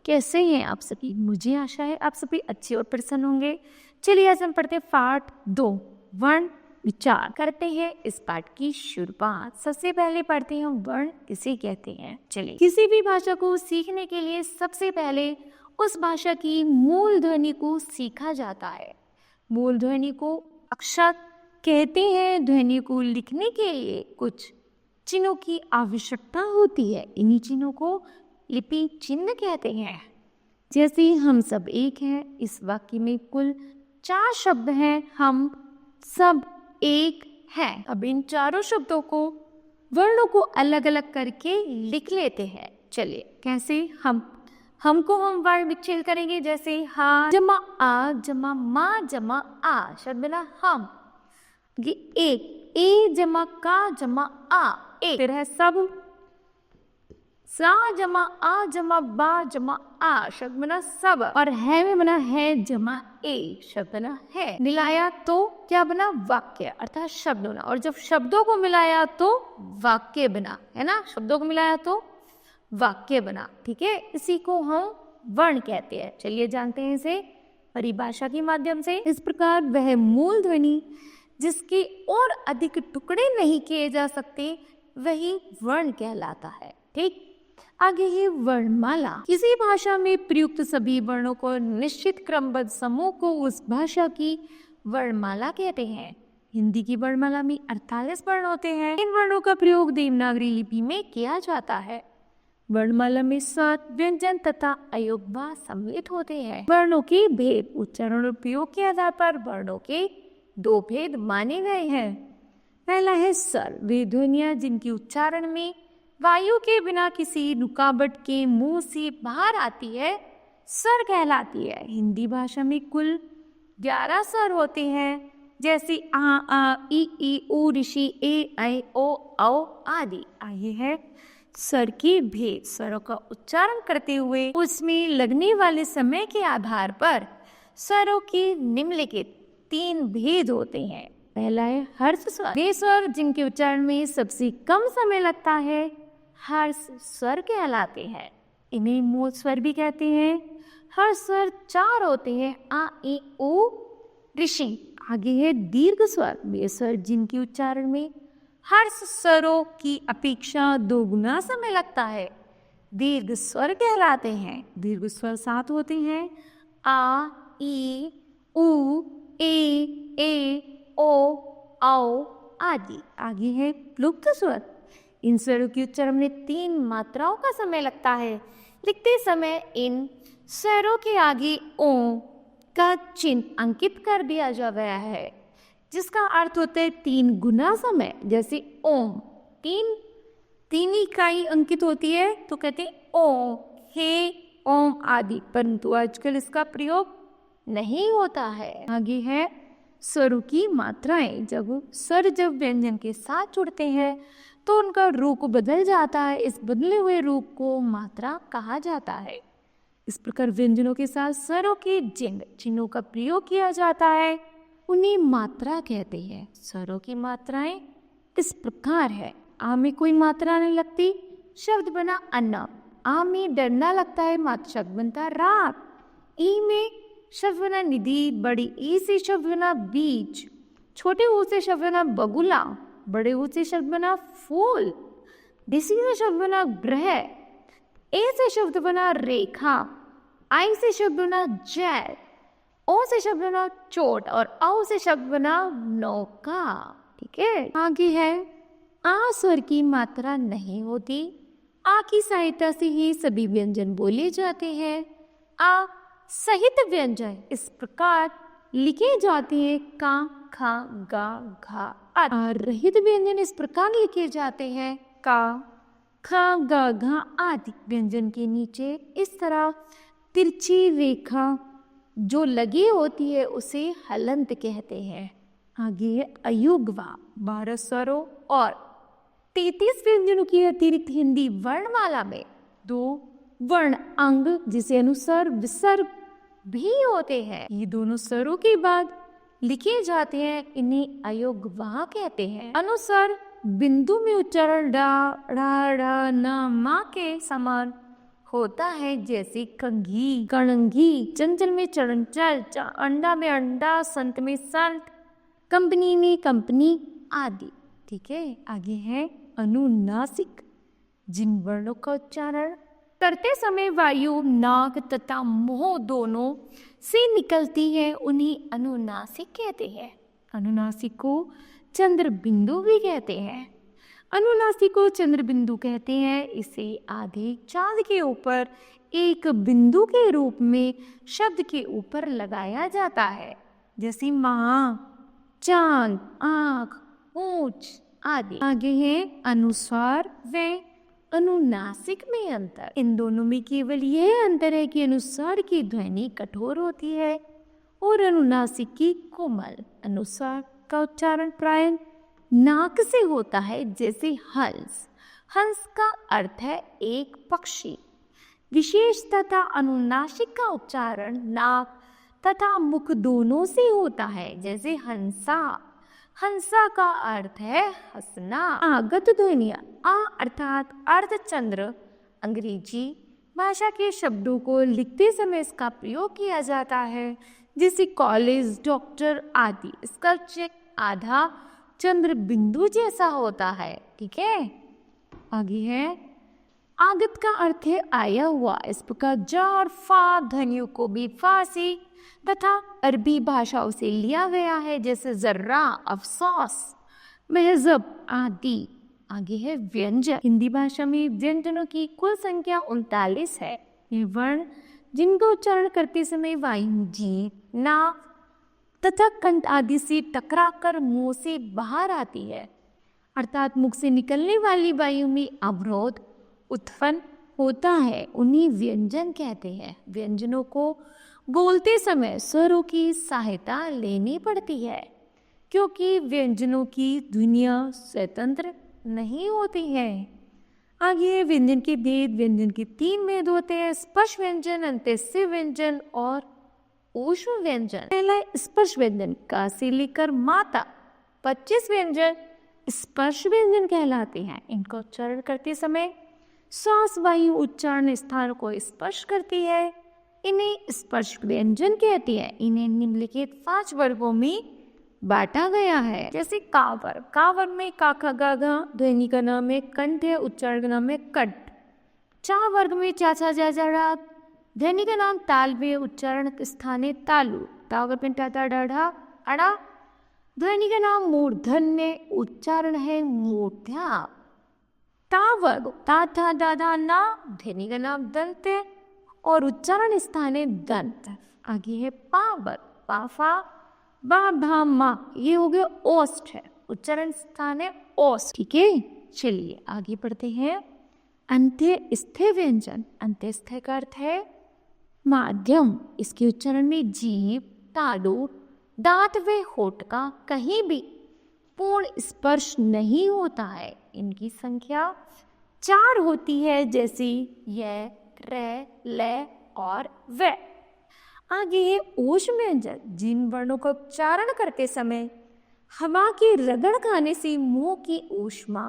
कैसे हैं आप सभी? मुझे आशा है आप सभी अच्छे और प्रसन्न होंगे। चलिए आज हम पढ़ते हैं पाठ 2 वर्ण विचार। करते हैं इस पाठ की शुरुआत। सबसे पहले पढ़ते हैं वर्ण किसे कहते हैं। चलिए, किसी भी भाषा को सीखने के लिए सबसे पहले उस भाषा की मूल ध्वनि को सीखा जाता है। मूल ध्वनि को अक्षर कहते हैं। ध्वनि को लिखने के लिए कुछ चिन्हों की आवश्यकता होती है। इन्हीं चिन्हों को लिपि चिन्ह कहते हैं। जैसे हम सब एक हैं, इस वाक्य में कुल 4 शब्द हैं। हम सब एक हैं। अब इन चारों शब्दों को वर्णों को अलग अलग करके लिख लेते हैं। चलिए कैसे? हमको हम वर्ण विच्छेद करेंगे। जैसे हा जमा आ जमा मा जमा आ, शब्द बना हम। ये एक, ए जमा का जमा आ, एक। फिर है सब, सा जमा आ जमा बा जमा आ, शब्द बना सब। और है में बना है जमा ए, शब्द बना है। मिलाया तो क्या बना? वाक्य, अर्थात शब्द बना। और जब शब्दों को मिलाया तो वाक्य बना, है ना? शब्दों को मिलाया तो वाक्य बना। ठीक है, इसी को हम वर्ण कहते हैं। चलिए जानते हैं इसे परिभाषा के माध्यम से। इस प्रकार वह मूल ध्वनि जिसके और अधिक टुकड़े नहीं किए जा सकते वही वर्ण कहलाता है। ठीक, आगे है वर्णमाला। किसी भाषा में प्रयुक्त सभी वर्णों को निश्चित क्रमबद्ध समूह को उस भाषा की वर्णमाला कहते हैं। हिंदी की वर्णमाला में 48 वर्ण होते हैं। इन वर्णों का प्रयोग देवनागरी लिपि में किया जाता है। वर्णमाला में 7 व्यंजन तथा अयोगवा सम्मिलित होते हैं। वर्णों के भेद, उच्चारण और प्रयोग के आधार पर वर्णों के 2 भेद माने गए हैं। पहला है स्वर, वे ध्वनियां जिनकी उच्चारण में वायु के बिना किसी रुकावट के मुंह से बाहर आती है स्वर कहलाती है। हिंदी भाषा में कुल 11 स्वर होते हैं। जैसे आ ई उ ऋषि ए ऐ ओ औ आदि। आगे है स्वर के भेद। स्वरों का उच्चारण करते हुए उसमें लगने वाले समय के आधार पर स्वरों के निम्नलिखित 3 भेद होते हैं। पहला है हर्ष स्वर, वे स्वर जिनके उच्चारण में सबसे कम समय लगता है हर्ष स्वर कहलाते हैं। इन्हें मूल स्वर भी कहते हैं। हर्ष स्वर 4 होते हैं। आ ई उ ऋषि। आगे है दीर्घ स्वर, वे स्वर जिनके उच्चारण में हर्ष स्वरों की अपेक्षा 2 गुना समय लगता है दीर्घ स्वर कहलाते हैं। दीर्घ स्वर 7 होते हैं। आ ई उ ए ओ औ आदि। आगे है प्लुप्त स्वर, इन स्वरों की उच्चारण में 3 मात्राओं का समय लगता है। लिखते समय इन स्वरों के आगे ओ का चिन्ह अंकित कर दिया जा गया है, जिसका अर्थ होता है 3 गुना समय। जैसे ओम, 3 इकाई अंकित होती है तो कहते हैं ओ, हे, ओम आदि, परंतु आजकल इसका प्रयोग नहीं होता है। आगे है स्वरों की मात्राएं। जब व्यंजन के साथ जुड़ते हैं तो उनका रूप बदल जाता है। इस बदले हुए रूप को मात्रा कहा जाता है। इस प्रकार व्यंजनों के साथ स्वरों के जिन चिन्हों का प्रयोग किया जाता है उन्हें मात्रा कहते हैं। स्वरों की मात्राएं इस प्रकार है। आ में कोई मात्रा नहीं लगती, शब्द बना अन्न। आ में डरना लगता है, मात्र शब्द बनता रात। ई में शब्द बना निधि, बड़ी ई से शब्द बना बीज, छोटे ऊ से शब्द बना बगुला, बड़े ऊ से शब्द बना फूल, डिसी से शब्द बना ग्रह, ए से शब्द बना रेखा, आई से शब्द बना जैल, ओ से शब्द बना चोट और औ से शब्द बना नौका। ठीक है, आगे है आ स्वर की मात्रा नहीं होती। आ की सहायता से ही सभी व्यंजन बोले जाते हैं। आ सहित व्यंजन इस प्रकार लिखे जाते हैं का, खा, गा, घा। आ रहित व्यंजन इस प्रकार लिखे जाते हैं का, खा, गा, घा आदि। व्यंजन के नीचे इस तरह तिरछी रेखा जो लगी होती है उसे हलंत कहते हैं। आगे है अयुग्वा। 12 स्वरों और 33 व्यंजनों की अतिरिक्त हिंदी वर्णमाला में 2 वर्ण अंग जिसे अनुस्वर विसर्ग भी होते हैं। ये दोनों स्वरों के बाद लिखे जाते हैं, इन्हें अयोग्वा कहते हैं। अनुस्वर बिंदु में उच्चारण डा, ड़ा, ड़ा, न, मा के समान होता है, जैसे कंघी, कणंगी, चंचल में चंचल, अंडा में अंडा, संत में संत, कंपनी में कंपनी आदि। ठीक है, आगे है अनुनासिक। जिन वर्णों का उच्चारण करते समय वायु नाक तथा मुंह दोनों से निकलती है उन्हें अनुनासिक कहते हैं। अनुनासिक को चंद्र बिंदु भी कहते हैं। अनुनासिक को चंद्र बिंदु कहते हैं। इसे आधे चांद के ऊपर एक बिंदु के रूप में शब्द के ऊपर लगाया जाता है, जैसे माँ, चांद, आँख, पूंछ आदि। आगे है अनुस्वार व अनुनासिक में अंतर। इन दोनों में केवल यह अंतर है कि अनुस्वार की ध्वनि कठोर होती है और अनुनासिक की कोमल। अनुस्वार का उच्चारण प्राय नाक से होता है, जैसे हंस। हंस का अर्थ है एक पक्षी। विशेष तथा अनुनासिक का उच्चारण नाक तथा मुख दोनों से होता है, जैसे हंसा। हंसा का अर्थ है हंसना। आगत ध्वनियाँ आ अर्थात अर्धचंद्र अंग्रेजी भाषा के शब्दों को लिखते समय इसका प्रयोग किया जाता है, जैसे कॉलेज, डॉक्टर आदि। इसका चेक आधा चंद्र बिंदु जैसा होता है। ठीक है, आगे है आगत का अर्थ है आया हुआ। इस प्रकार जा और फा ध्वनियों को भी फारसी तथा अरबी भाषाओं से लिया गया है, जैसे जर्रा, अफसोस, महजब आदि। आगे है व्यंजन। हिंदी भाषा में व्यंजनों की कुल संख्या 39 है। ये वर्ण जिनका उच्चारण करते समय वायु जीभ, नाक तथा कंठ आदि से टकराकर मुंह से बाहर आती है, अर्थात मुख से निकलने वाली वायु में अवरोध उत्पन्न होता है, उन्हें व्यंजन कहते हैं। व्यंजनों को बोलते समय स्वरों की सहायता लेनी पड़ती है, क्योंकि व्यंजनों की ध्वनियाँ स्वतंत्र नहीं होती है। आगे व्यंजन के भेद। व्यंजन के 3 भेद होते हैं, स्पर्श व्यंजन, अंत्यस्य व्यंजन और ऊष्म व्यंजन। पहला स्पर्श व्यंजन, का से लेकर माता 25 व्यंजन स्पर्श व्यंजन कहलाते हैं। इनका उच्चारण करते समय श्वास वायु उच्चारण स्थान को स्पर्श करती है, इन्हें स्पर्श व्यंजन कहते हैं। इन्हें निम्नलिखित 5 वर्गों में बांटा गया है, जैसे का वर्ग। का वर्ग में का खा गा घा ध्वनि का नाम है कंठ है, उच्चारण का नाम है कट। चा वर्ग में चा छा जा जा रा ध्वनि का नाम ताल में, उच्चारण स्थान है तालु। ता वर्ग में टा ता डा ढा अड़ा ध्वनि का नाम मूर्धन्य, उच्चारण है मूर्ध्या। ता वर्ग ता था दा धा ना ध्वनि का नाम दंत है और उच्चारण स्थान है दंत। आगे है पा वर्ग, पा फा बा भा मा, ये हो गया ओष्ठ है, उच्चारण स्थान है ओष्ठ। ठीक है, चलिए आगे बढ़ते हैं। अंत्यस्थ व्यंजन। अंत्यस्थ का अर्थ है माध्यम। इसके उच्चारण में जीभ, तालु, दांत व होठ का कहीं भी पूर्ण स्पर्श नहीं होता है। इनकी संख्या 4 होती है, जैसे य, रे, ले और वे। आगे है ऊष्म व्यंजन। जिन वर्णों का उच्चारण करते समय हवा के रगड़ खाने से मुंह की ऊष्मा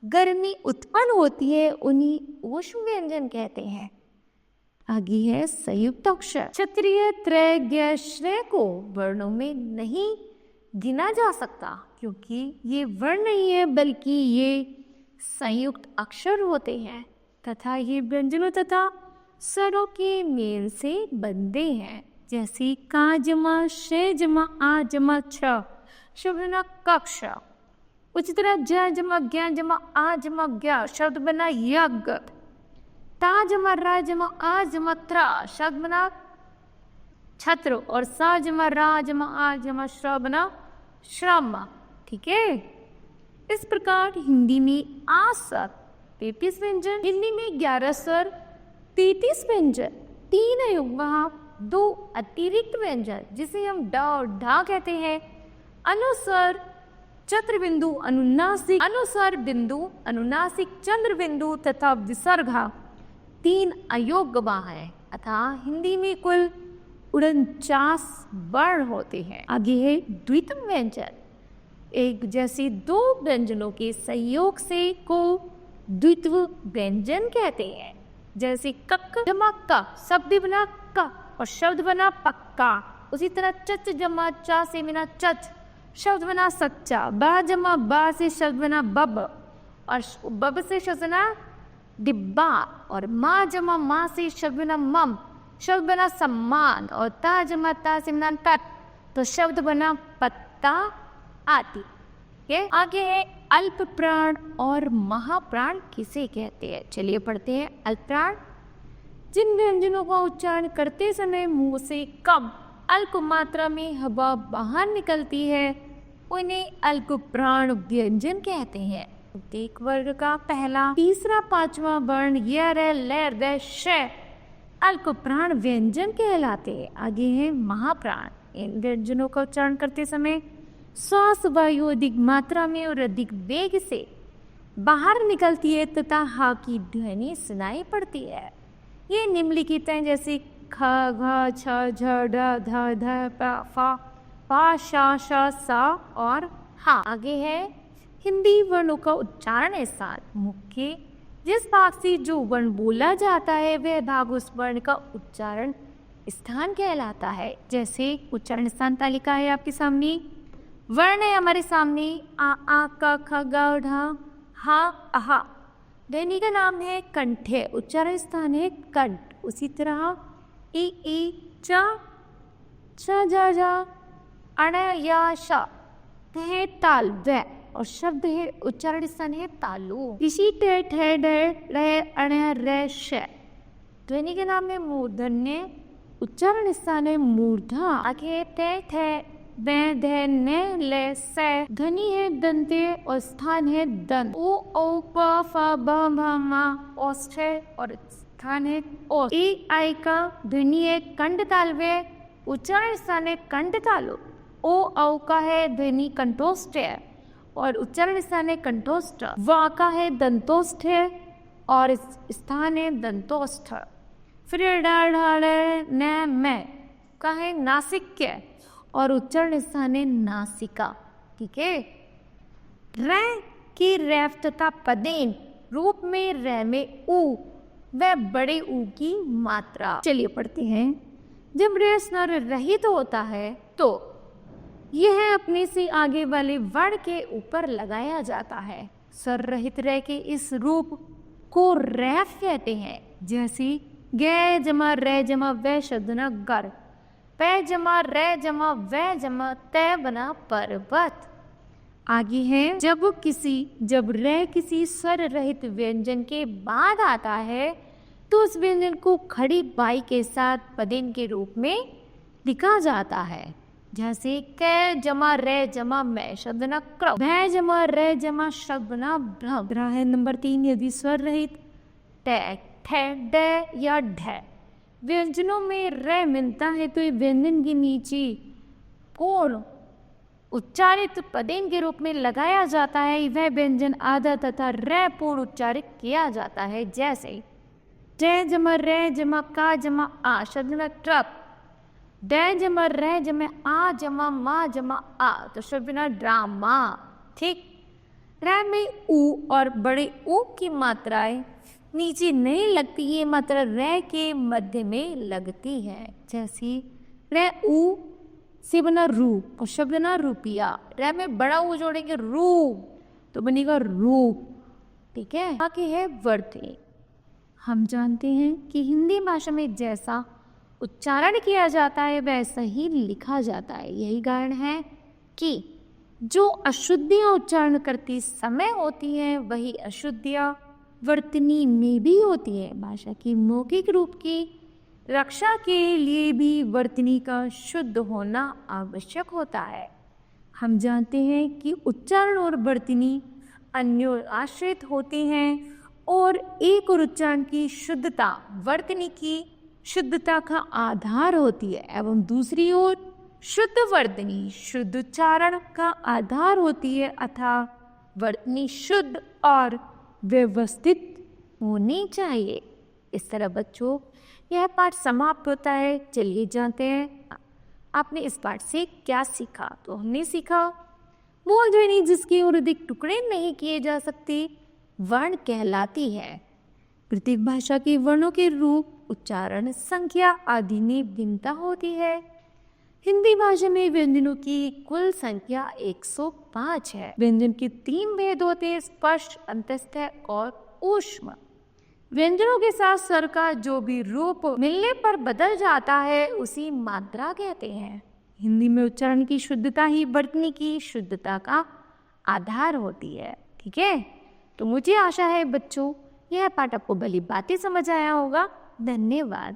गर्मी उत्पन्न होती है, उन्हीं ऊष्म व्यंजन कहते हैं। आगे है संयुक्त अक्षर। क्षत्रिय, त्रय, ज्ञ, श्रेय को वर्णों में नहीं गिना जा सकता, क्योंकि ये वर्ण नहीं है बल्कि ये संयुक्त अक्षर होते हैं तथा ये व्यंजनों तथा स्वरों के मेल से बनते हैं, जैसे का जमा शे जमा आ जमा छ, शुभना कक्ष। उसी तरह ज जमा ज्ञ जमा आ जमा ज्ञ शब्द बना यज्ञ। ता जमा रा जमा आ जमा त्रा शब्द बना छत्र, और सा जमा रा जमा आ जमा श्र बना श्रम। ठीक है, इस प्रकार हिंदी में 8 स्वर 33 व्यंजन, हिंदी में 11 स्वर 33 व्यंजन, 3 अयुग्म 2 अतिरिक्त व्यंजन जिसे हम ड और ढा कहते हैं। अनुस्वर, चंद्र बिंदु, अनुनासिक, अनुस्वर बिंदु, अनुनासिक, चंद्र बिंदु तथा विसर्गा 3 अयोग्य है। अतः हिंदी में कुल 49 वर्ण होते हैं। आगे है द्वित्व व्यंजन। एक जैसे 2 व्यंजनों के संयोग से को द्वित्व व्यंजन कहते हैं। जैसे कक जमा का, शब्द बना का और शब्द बना पक्का। उसी तरह चच जमा चा से बना चच, शब्द बना सच्चा। बा जमा बा से शब्द बना बब और बब से शब्द बना डिब्बा। और माँ जमा माँ से शब्द बना मम, शब्द बना सम्मान। और ता जमा ता से बना तट, तो शब्द बना पत्ता आदि। ये आगे है अल्प प्राण और महाप्राण किसे कहते हैं। चलिए पढ़ते हैं। अल्प प्राण जिन व्यंजनों का उच्चारण करते समय मुंह से कम अल्प मात्रा में हवा बाहर निकलती है, उन्हें अल्प प्राण व्यंजन कहते हैं। एक वर्ग का पहला, तीसरा, पांचवा वर्ण य र ल र श अल्प प्राण व्यंजन कहलाते हैं। आगे है महाप्राण। इन व्यंजनों का उच्चारण करते समय श्वास वायु अधिक मात्रा में और अधिक वेग से बाहर निकलती है तथा हा की ध्वनि सुनाई पड़ती है। ये निम्नलिखित हैं, जैसे ख घ छ झ ढ ध ध प फ पा शा श सा और हा। आगे है हिंदी वर्णों का उच्चारण के साथ मुख्य जिस भाग से जो वर्ण बोला जाता है वह भाग उस वर्ण का उच्चारण स्थान कहलाता है। जैसे उच्चारण स्थान तालिका है आपके सामने, वर्ण है हमारे सामने आ क ख ग ढ हा अहा। ध्वनि का नाम है कंठ है, उच्चारण स्थान है कंठ। उसी तरह ई च छ झ झ अण या श है ताल व और शब्द है उच्चारण स्थान है तालु। ऋषि टे ठे ढ रे अण रे श ध्वनि के नाम है मूर्धन्य, उच्चारण स्थान है मूर्धा। आगे टे थे वे धे ने ले से ध्वनि है दंते और स्थान है दंत। ओ औ प फ ब भ म ओष्ठ है और स्थान है ओष्ठ। ई आई का ध्वनि है कंठ ताल वे उच्चारण स्थान है कंठ तालु। ओ औ का है ध्वनि कंठोष्ठ है और उच्चारण स्थान है कंठोष्ठ। वा का है दंतोष्ठ है और स्थान है दंतोष्ठ। फिर डाल न में का है नासिक और उच्चारण स्थान है नासिका। ठीक है। र की रैफ तथा पदेन रूप में र में ऊ व बड़े ऊ की मात्रा। चलिए पढ़ते हैं। जब र स्वर रहित होता है तो यह अपने से आगे वाले वर्ण के ऊपर लगाया जाता है। स्वर रहित र के इस रूप को रैफ कहते हैं। जैसे ग जमा र जमा व शब्द न गर, पै जमा रे जमा व जमा तय बना पर्वत। आगे है जब रे किसी स्वर रहित व्यंजन के बाद आता है तो उस व्यंजन को खड़ी बाई के साथ पदेन के रूप में लिखा जाता है। जैसे क जमा रे जमा मैं शब्द न क्र, भै जमा रे जमा शब्द न ब्रह है। नंबर 3, यदि स्वर रहित टे ठे ड या ढ व्यंजनों में र मिलता है तो ये व्यंजन के नीचे कोण उच्चारित पदेन के रूप में लगाया जाता है। वह व्यंजन आधा तथा र पूर्ण उच्चारित किया जाता है। जैसे ज जमा र जमा का जमा आ शब्द में ट्रप, ड जमा र जमा आ जमा मा जमा आ तो शब्द में ड्रामा। ठीक। र में ऊ और बड़े ऊ की मात्राएं नीचे नहीं लगती, ये मात्रा र के मध्य में लगती है। जैसे र ऊ से बना रूप और शब्द ना रुपया, र में बड़ा ऊ जोड़ेंगे रूप तो बनेगा रूप। ठीक है। आगे है वर्ते। हम जानते हैं कि हिंदी भाषा में जैसा उच्चारण किया जाता है वैसा ही लिखा जाता है। यही कारण है कि जो अशुद्धियां उच्चारण करती समय होती हैं वही अशुद्धियां वर्तनी में भी होती है। भाषा की मौखिक रूप की रक्षा के लिए भी वर्तनी का शुद्ध होना आवश्यक होता है। हम जानते हैं कि उच्चारण और वर्तनी अन्य आश्रित होते हैं और एक और उच्चारण की शुद्धता वर्तनी की शुद्धता का आधार होती है एवं दूसरी ओर शुद्ध वर्तनी शुद्ध उच्चारण का आधार होती है। अतः वर्तनी शुद्ध और व्यवस्थित होनी चाहिए। इस तरह बच्चों यह पाठ समाप्त होता है। चलिए जानते हैं आपने इस पाठ से क्या सीखा। तो हमने सीखा मूल ध्वनि जिसके और अधिक टुकड़े नहीं किए जा सकते वर्ण कहलाती है। प्रत्येक भाषा के वर्णों के रूप, उच्चारण, संख्या आदि में भिन्नता होती है। हिंदी भाषा में व्यंजनों की कुल संख्या 105 है। व्यंजन के 3 भेद होते हैं, स्पष्ट, अंतस्थ और ऊष्म। व्यंजनों के साथ स्वर का जो भी रूप मिलने पर बदल जाता है उसी मात्रा कहते हैं। हिंदी में उच्चारण की शुद्धता ही वर्तनी की शुद्धता का आधार होती है। ठीक है, तो मुझे आशा है बच्चों यह पाठ आपको भली बातें समझ आया होगा। धन्यवाद।